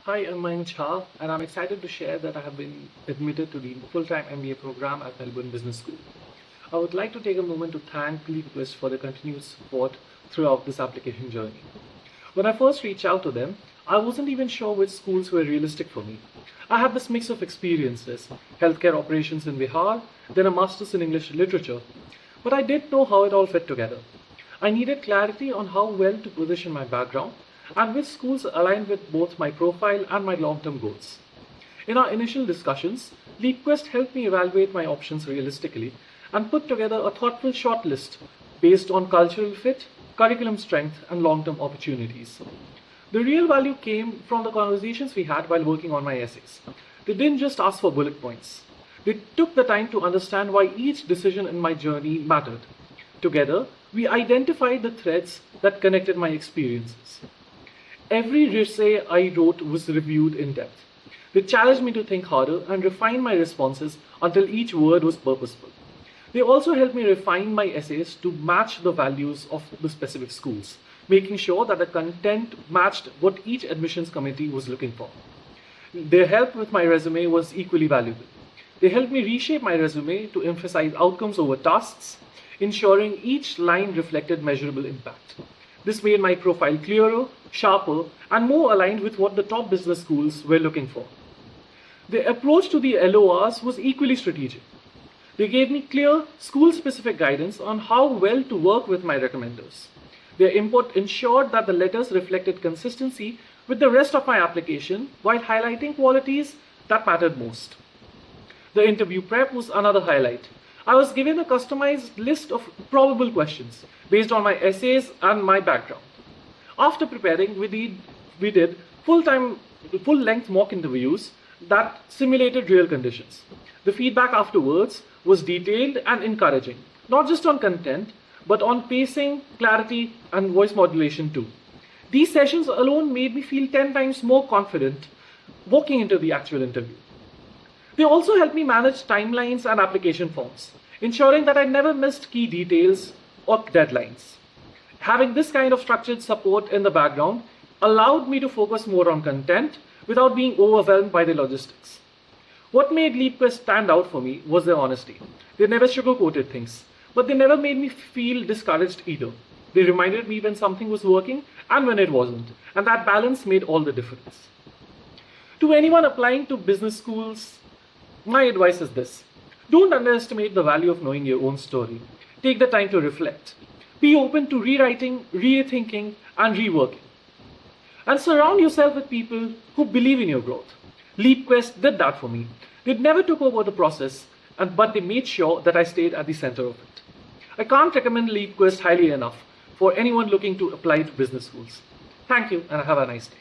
Hi, I'm Mayank, and I'm excited to share that I have been admitted to the full-time MBA program at Melbourne Business School. I would like to take a moment to thank LeapQuest for their continued support throughout this application journey. When I first reached out to them, I wasn't even sure which schools were realistic for me. I had this mix of experiences, healthcare operations in Bihar, then a master's in English literature, but I didn't know how it all fit together. I needed clarity on how well to position my background and which schools aligned with both my profile and my long-term goals. In our initial discussions, LeapQuest helped me evaluate my options realistically and put together a thoughtful shortlist based on cultural fit, curriculum strength, and long-term opportunities. The real value came from the conversations we had while working on my essays. They didn't just ask for bullet points. They took the time to understand why each decision in my journey mattered. Together, we identified the threads that connected my experiences. Every essay I wrote was reviewed in depth. They challenged me to think harder and refine my responses until each word was purposeful. They also helped me refine my essays to match the values of the specific schools, making sure that the content matched what each admissions committee was looking for. Their help with my resume was equally valuable. They helped me reshape my resume to emphasize outcomes over tasks, ensuring each line reflected measurable impact. This made my profile clearer, sharper, and more aligned with what the top business schools were looking for. Their approach to the LORs was equally strategic. They gave me clear, school-specific guidance on how well to work with my recommenders. Their input ensured that the letters reflected consistency with the rest of my application while highlighting qualities that mattered most. The interview prep was another highlight. I was given a customized list of probable questions based on my essays and my background. After preparing, we did full-length mock interviews that simulated real conditions. The feedback afterwards was detailed and encouraging, not just on content, but on pacing, clarity, and voice modulation too. These sessions alone made me feel 10 times more confident walking into the actual interview. They also helped me manage timelines and application forms, ensuring that I never missed key details or deadlines. Having this kind of structured support in the background allowed me to focus more on content without being overwhelmed by the logistics. What made LeapQuest stand out for me was their honesty. They never sugarcoated things, but they never made me feel discouraged either. They reminded me when something was working and when it wasn't, and that balance made all the difference. To anyone applying to business schools, my advice is this: don't underestimate the value of knowing your own story. Take the time to reflect. Be open to rewriting, rethinking, and reworking. And surround yourself with people who believe in your growth. LeapQuest did that for me. They never took over the process, but they made sure that I stayed at the center of it. I can't recommend LeapQuest highly enough for anyone looking to apply to business schools. Thank you, and have a nice day.